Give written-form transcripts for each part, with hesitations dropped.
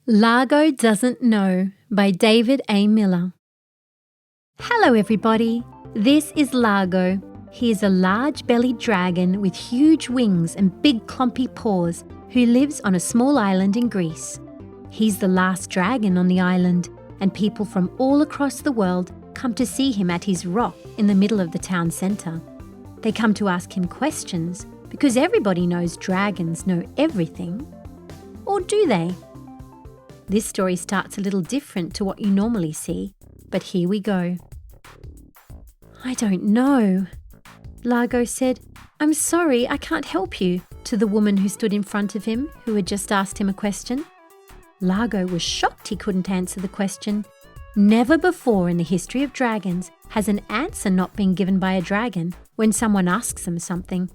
LARGO Doesn't Know by David A. Miller. Hello everybody, this is Largo. He is a large-bellied dragon with huge wings and big clumpy paws who lives on a small island in Greece. He's the last dragon on the island, and people from all across the world come to see him at his rock in the middle of the town centre. They come to ask him questions because everybody knows dragons know everything. Or do they? This story starts a little different to what you normally see, but here we go. I don't know, Largo said. I'm sorry, I can't help you, to the woman who stood in front of him, who had just asked him a question. Largo was shocked he couldn't answer the question. Never before in the history of dragons has an answer not been given by a dragon when someone asks them something.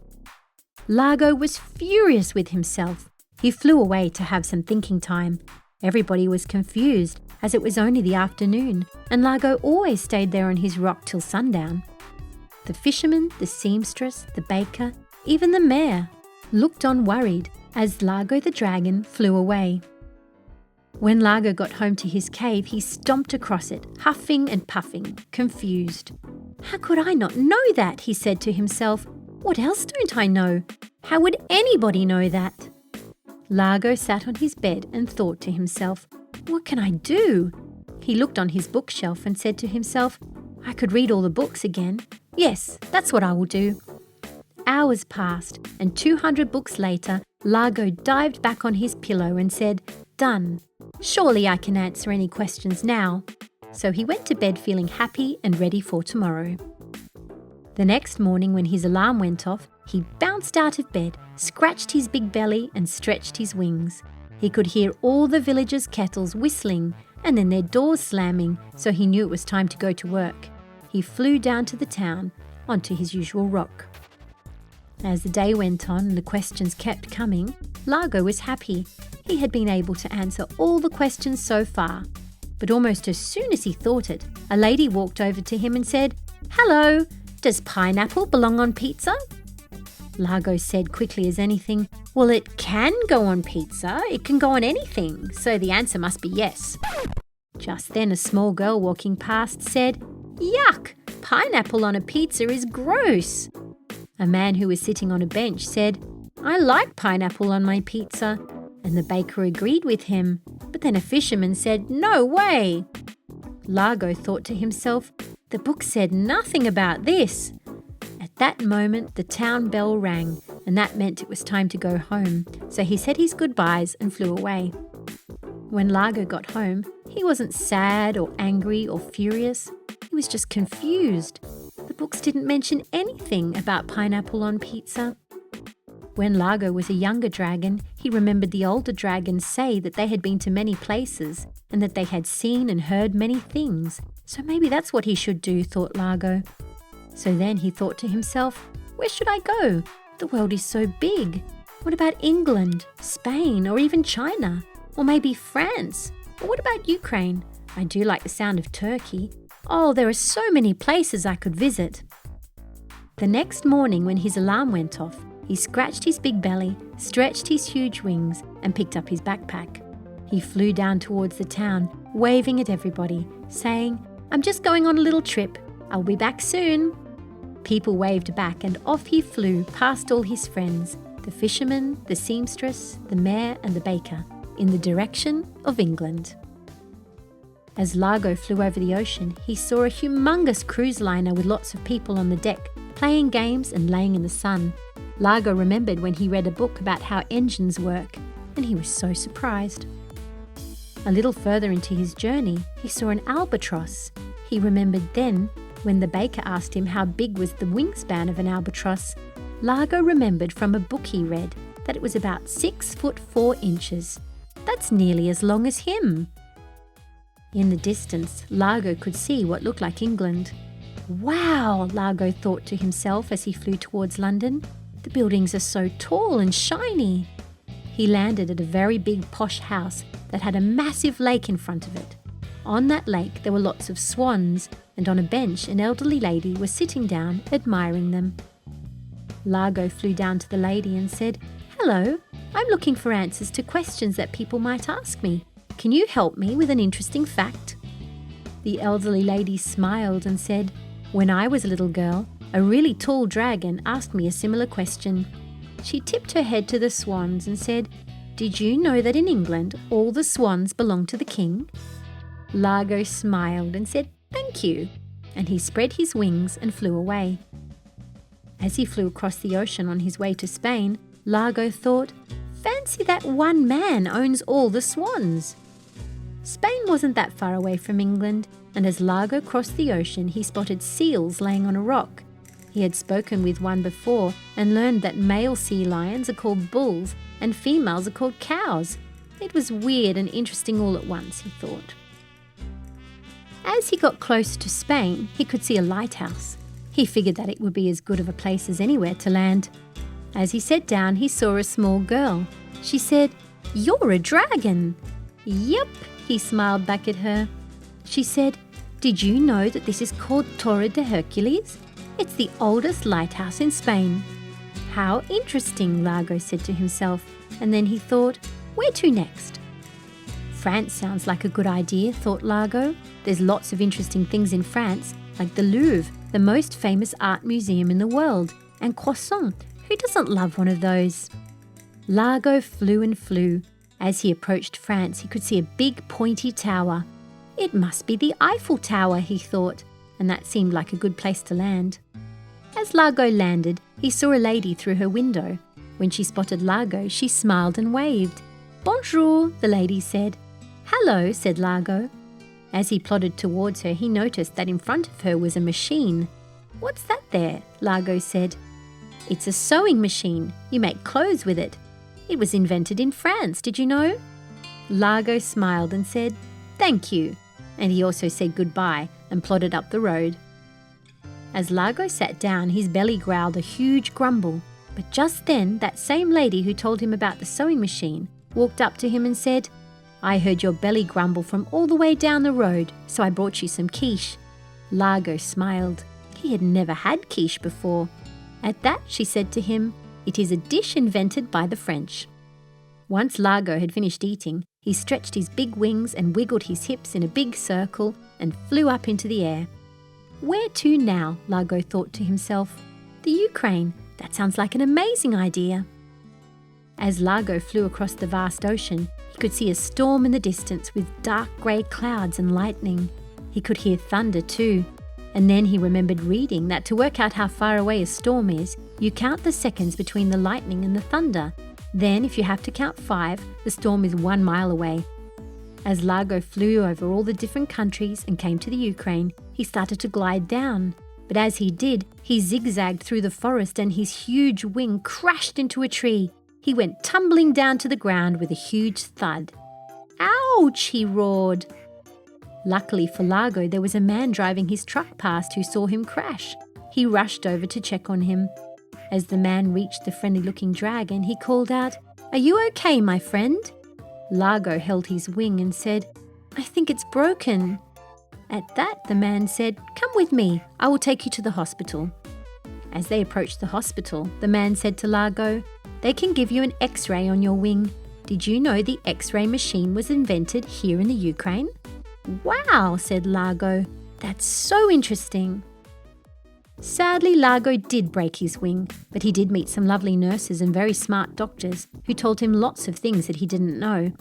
Largo was furious with himself. He flew away to have some thinking time. Everybody was confused, as it was only the afternoon, and Largo always stayed there on his rock till sundown. The fisherman, the seamstress, the baker, even the mayor, looked on worried as Largo the dragon flew away. When Largo got home to his cave, he stomped across it, huffing and puffing, confused. How could I not know that? He said to himself. What else don't I know? How would anybody know that? Largo sat on his bed and thought to himself, what can I do? He looked on his bookshelf and said to himself, I could read all the books again. Yes, that's what I will do. Hours passed, and 200 books later, Largo dived back on his pillow and said, Done. Surely I can answer any questions now. So he went to bed feeling happy and ready for tomorrow. The next morning when his alarm went off, he bounced out of bed, scratched his big belly and stretched his wings. He could hear all the villagers' kettles whistling and then their doors slamming, so he knew it was time to go to work. He flew down to the town, onto his usual rock. As the day went on and the questions kept coming, Largo was happy. He had been able to answer all the questions so far. But almost as soon as he thought it, a lady walked over to him and said, Hello, does pineapple belong on pizza? Largo said quickly as anything, Well, it can go on pizza. It can go on anything. So the answer must be yes. Just then a small girl walking past said, Yuck! Pineapple on a pizza is gross. A man who was sitting on a bench said, I like pineapple on my pizza. And the baker agreed with him. But then a fisherman said, No way! Largo thought to himself, The book said nothing about this. At that moment, the town bell rang, and that meant it was time to go home, so he said his goodbyes and flew away. When Largo got home, he wasn't sad or angry or furious. He was just confused. The books didn't mention anything about pineapple on pizza. When Largo was a younger dragon, he remembered the older dragons say that they had been to many places and that they had seen and heard many things. So maybe that's what he should do, thought Largo. So then he thought to himself, where should I go? The world is so big. What about England, Spain, or even China? Or maybe France? Or what about Ukraine? I do like the sound of Turkey. Oh, there are so many places I could visit. The next morning when his alarm went off, he scratched his big belly, stretched his huge wings, and picked up his backpack. He flew down towards the town, waving at everybody, saying, I'm just going on a little trip. I'll be back soon. People waved back and off he flew past all his friends, the fisherman, the seamstress, the mayor and the baker, in the direction of England. As Largo flew over the ocean, he saw a humongous cruise liner with lots of people on the deck, playing games and laying in the sun. Largo remembered when he read a book about how engines work, and he was so surprised. A little further into his journey, he saw an albatross. He remembered then, when the baker asked him how big was the wingspan of an albatross, Largo remembered from a book he read that it was about 6 foot 4 inches. That's nearly as long as him. In the distance, Largo could see what looked like England. Wow, Largo thought to himself as he flew towards London. The buildings are so tall and shiny. He landed at a very big posh house that had a massive lake in front of it. On that lake there were lots of swans, and on a bench an elderly lady was sitting down admiring them. Largo flew down to the lady and said, Hello, I'm looking for answers to questions that people might ask me. can you help me with an interesting fact?" The elderly lady smiled and said, "When I was a little girl, a really tall dragon asked me a similar question. She tipped her head to the swans and said, 'Did you know that in England all the swans belong to the king?'" Largo smiled and said, "Thank you," and he spread his wings and flew away. As he flew across the ocean on his way to Spain, Largo thought, "Fancy that one man owns all the swans." Spain wasn't that far away from England, and as Largo crossed the ocean, he spotted seals laying on a rock. He had spoken with one before and learned that male sea lions are called bulls and females are called cows. It was weird and interesting all at once, he thought. As he got closer to Spain, he could see a lighthouse. He figured that it would be as good of a place as anywhere to land. As he sat down, he saw a small girl. She said, "You're a dragon." "Yep," he smiled back at her. She said, "Did you know that this is called Torre de Hercules? It's the oldest lighthouse in Spain." "How interesting," Largo said to himself, and then he thought, "Where to next?" France sounds like a good idea, thought Largo. There's lots of interesting things in France, like the Louvre, the most famous art museum in the world, and croissants. Who doesn't love one of those? Largo flew and flew. As he approached France, he could see a big pointy tower. It must be the Eiffel Tower, he thought, and that seemed like a good place to land. As Largo landed, he saw a lady through her window. When she spotted Largo, she smiled and waved. "Bonjour," the lady said. "Hello," said Largo. As he plodded towards her, he noticed that in front of her was a machine. "What's that there?" Largo said. "It's a sewing machine. You make clothes with it. It was invented in France, did you know?" Largo smiled and said, "Thank you," and he also said goodbye and plodded up the road. As Largo sat down, his belly growled a huge grumble, but just then that same lady who told him about the sewing machine walked up to him and said, "I heard your belly grumble from all the way down the road, so I brought you some quiche." Largo smiled. He had never had quiche before. At that, she said to him, "It is a dish invented by the French." Once Largo had finished eating, he stretched his big wings and wiggled his hips in a big circle and flew up into the air. "Where to now?" Largo thought to himself. "The Ukraine. That sounds like an amazing idea." As Largo flew across the vast ocean, he could see a storm in the distance with dark grey clouds and lightning. He could hear thunder too. And then he remembered reading that to work out how far away a storm is, you count the seconds between the lightning and the thunder. Then, if you have to count 5, the storm is 1 mile away. As Largo flew over all the different countries and came to the Ukraine, he started to glide down. But as he did, he zigzagged through the forest and his huge wing crashed into a tree. He went tumbling down to the ground with a huge thud. "Ouch!" he roared. Luckily for Largo, there was a man driving his truck past who saw him crash. He rushed over to check on him. As the man reached the friendly-looking dragon, he called out, "Are you okay, my friend?" Largo held his wing and said, "I think it's broken." At that, the man said, "Come with me. I will take you to the hospital." As they approached the hospital, the man said to Largo, "They can give you an X-ray on your wing. Did you know the X-ray machine was invented here in the Ukraine?" "Wow," said Largo. "That's so interesting." Sadly, Largo did break his wing, but he did meet some lovely nurses and very smart doctors who told him lots of things that he didn't know.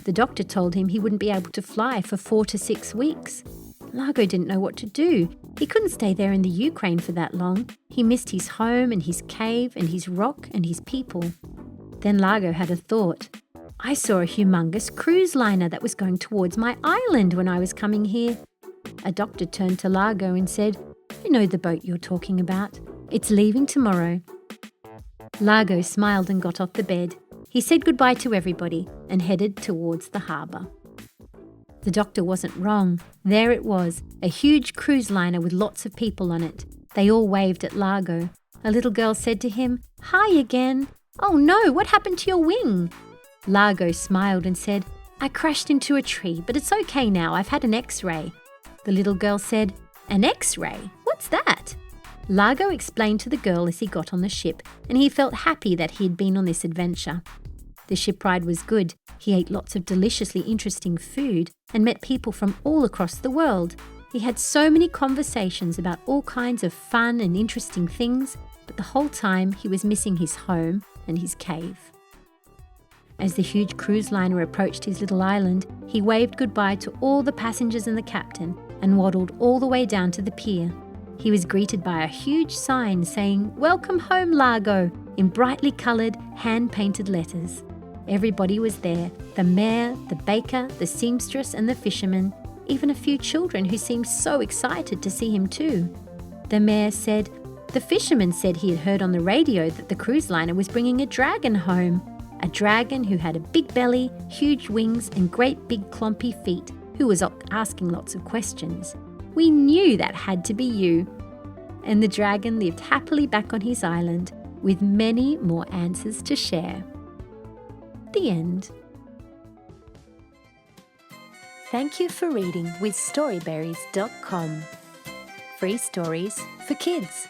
The doctor told him he wouldn't be able to fly for 4 to 6 weeks. Largo didn't know what to do. He couldn't stay there in the Ukraine for that long. He missed his home and his cave and his rock and his people. Then Largo had a thought. "I saw a humongous cruise liner that was going towards my island when I was coming here." A doctor turned to Largo and said, "I know the boat you're talking about. It's leaving tomorrow." Largo smiled and got off the bed. He said goodbye to everybody and headed towards the harbour. The doctor wasn't wrong. There it was, a huge cruise liner with lots of people on it. They all waved at Largo. A little girl said to him, "Hi again." "Oh no, what happened to your wing?" Largo smiled and said, "I crashed into a tree, but it's okay now. I've had an X-ray." The little girl said, "An X-ray? What's that?" Largo explained to the girl as he got on the ship, and he felt happy that he had been on this adventure. The ship ride was good. He ate lots of deliciously interesting food and met people from all across the world. He had so many conversations about all kinds of fun and interesting things, but the whole time he was missing his home and his cave. As the huge cruise liner approached his little island, he waved goodbye to all the passengers and the captain and waddled all the way down to the pier. He was greeted by a huge sign saying, "Welcome home, Largo," in brightly coloured, hand-painted letters. Everybody was there, the mayor, the baker, the seamstress and the fisherman, even a few children who seemed so excited to see him too. The mayor said, "The fisherman said he had heard on the radio that the cruise liner was bringing a dragon home. A dragon who had a big belly, huge wings and great big clumpy feet, who was asking lots of questions. We knew that had to be you." And the dragon lived happily back on his island with many more answers to share. The end. Thank you for reading with Storyberries.com. Free stories for kids.